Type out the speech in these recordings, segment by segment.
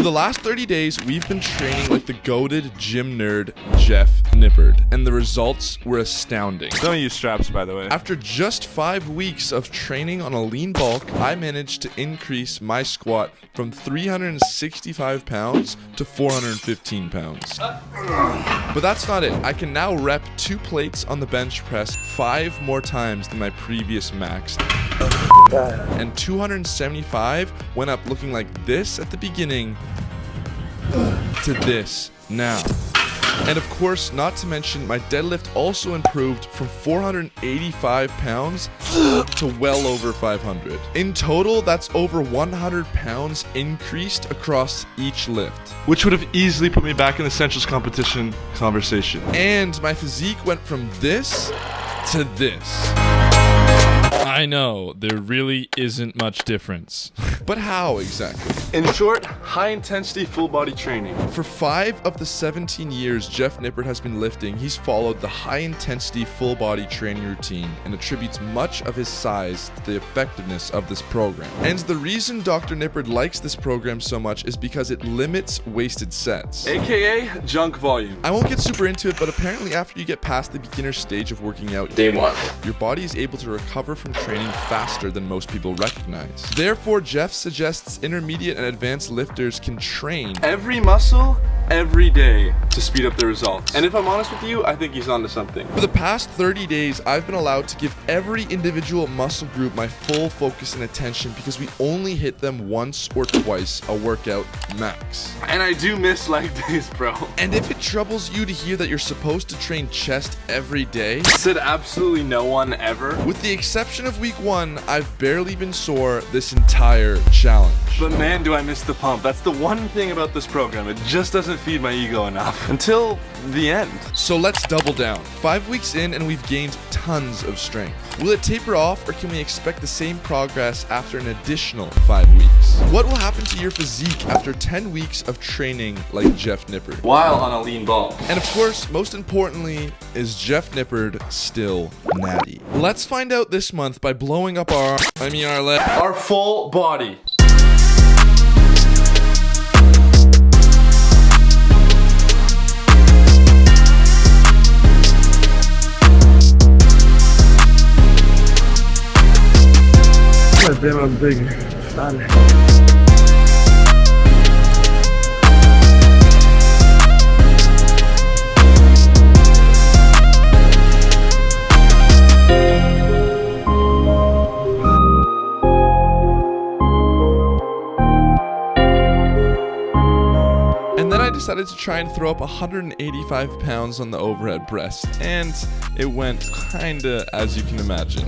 the last 30 days, we've been training like the goated gym nerd, Jeff Nippard, and the results were astounding. Don't use straps, by the way. After just 5 weeks of training on a lean bulk, I managed to increase my squat from 365 pounds to 415 pounds. But that's not it. I can now rep 2 plates on the bench press 5 more times than my previous max. And 275 went up looking like this at the beginning to this now. And of course, not to mention, my deadlift also improved from 485 pounds to well over 500. In total, that's over 100 pounds increased across each lift, Which would have easily put me back in the Essentials competition conversation. and my physique went from this to this. I know, there really isn't much difference. But how exactly? In short, high intensity full body training. For 5 of the 17 years Jeff Nippard has been lifting, he's followed the high intensity full body training routine and attributes much of his size to the effectiveness of this program. And the reason Dr. Nippard likes this program so much is because it limits wasted sets. AKA junk volume. I won't get super into it, but apparently after you get past the beginner stage of working out, Day 1. your body is able to recover from training faster than most people recognize. Therefore, Jeff suggests intermediate and advanced lifters can train Every muscle, every day to speed up the results. And if I'm honest with you, I think he's onto something. For the past 30 days, I've been allowed to give every individual muscle group my full focus and attention because we only hit them once or twice a workout max. And I do miss leg days, bro. And if it troubles you to hear that you're supposed to train chest every day, Said absolutely no one ever. with the exception of week 1, I've barely been sore this entire challenge. But man, do I miss the pump. That's the one thing about this program. It just doesn't feed my ego enough. Until the end. So let's double down. 5 weeks in and we've gained tons of strength. Will it taper off or can we expect the same progress after an additional 5 weeks? What will happen to your physique after 10 weeks of training like Jeff Nippard? While on a lean bulk. And of course, most importantly, is Jeff Nippard still natty? Let's find out this month by blowing up our Our full body. I'm big. And then I decided to try and throw up 185 pounds on the overhead press, and it went kinda as you can imagine.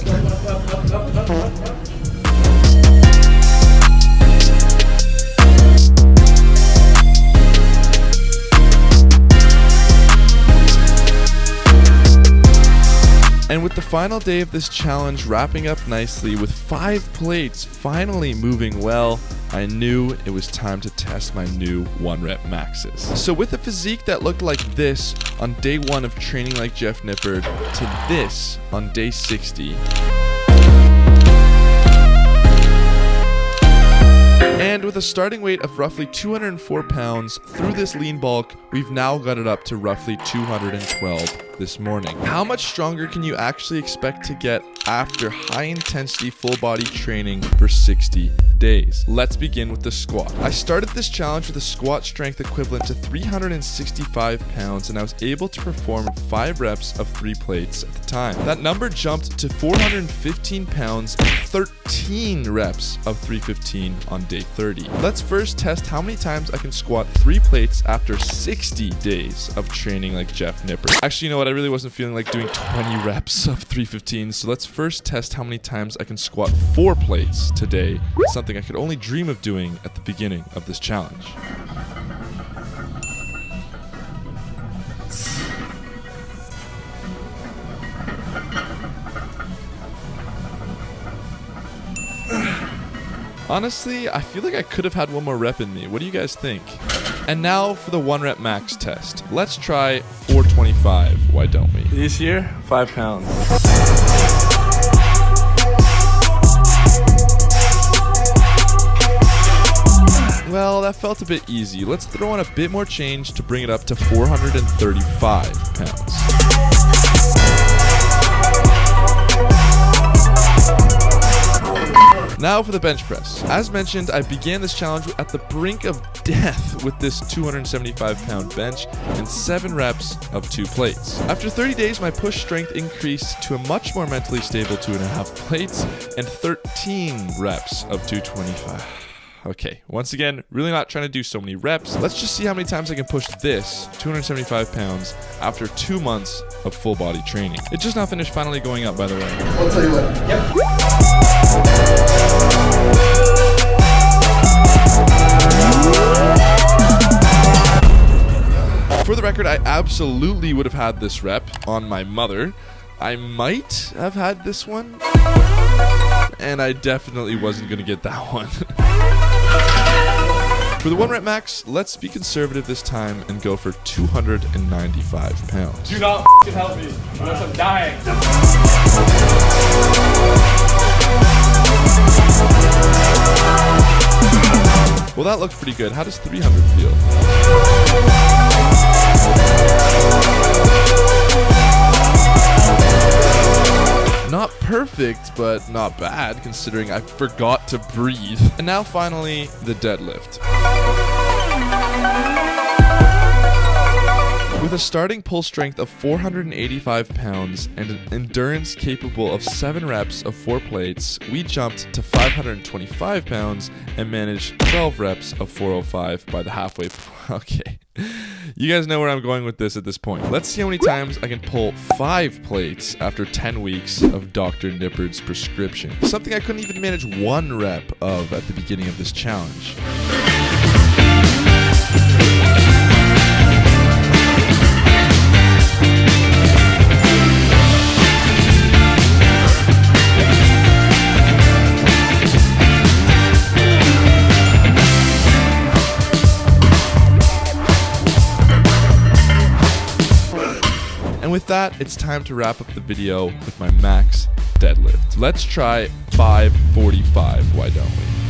And with the final day of this challenge wrapping up nicely with 5 plates finally moving well, I knew it was time to test my new 1-rep maxes. So with a physique that looked like this on day 1 of training like Jeff Nippard to this on day 60, and with a starting weight of roughly 204 pounds through this lean bulk, we've now got it up to roughly 212 this morning. How much stronger can you actually expect to get after high intensity full body training for 60 days? Let's begin with the squat. I started this challenge with a squat strength equivalent to 365 pounds and I was able to perform 5 reps of 3 plates at the time. That number jumped to 415 pounds and 13 reps of 315 on day 30. Let's first test how many times I can squat 3 plates after 60 days of training like Jeff Nippard. Actually, you know what? I really wasn't feeling like doing 20 reps of 315, so let's first test how many times I can squat 4 plates today, something I could only dream of doing at the beginning of this challenge. Honestly, I feel like I could have had one more rep in me. What do you guys think? And now for the 1-rep max test. Let's try 425. Why don't we? This year, 5 pounds. Well, that felt a bit easy. Let's throw in a bit more change to bring it up to 435 pounds. Now for the bench press. As mentioned, I began this challenge at the brink of death with this 275-pound bench and 7 reps of 2 plates. After 30 days, my push strength increased to a much more mentally stable 2.5 plates and 13 reps of 225. Okay, once again, really not trying to do so many reps. Let's just see how many times I can push this 275 pounds after 2 months of full body training. It just now finished finally going up, by the way. I'll tell you what. Yep. For the record, I absolutely would have had this rep on my mother. I might have had this one, and I definitely wasn't going to get that one. For the 1 rep max, let's be conservative this time and go for 295 pounds. Do not help me, unless I'm dying. Well, that looks pretty good. How does 300 feel? Not perfect, but not bad, considering I forgot to breathe. And now finally, the deadlift. With a starting pull strength of 485 pounds and an endurance capable of 7 reps of 4 plates, we jumped to 525 pounds and managed 12 reps of 405 by the halfway point. Okay, you guys know where I'm going with this at this point. Let's see how many times I can pull 5 plates after 10 weeks of Dr. Nippard's prescription. Something I couldn't even manage 1 rep of at the beginning of this challenge. And with that, it's time to wrap up the video with my max deadlift. Let's try 545, why don't we?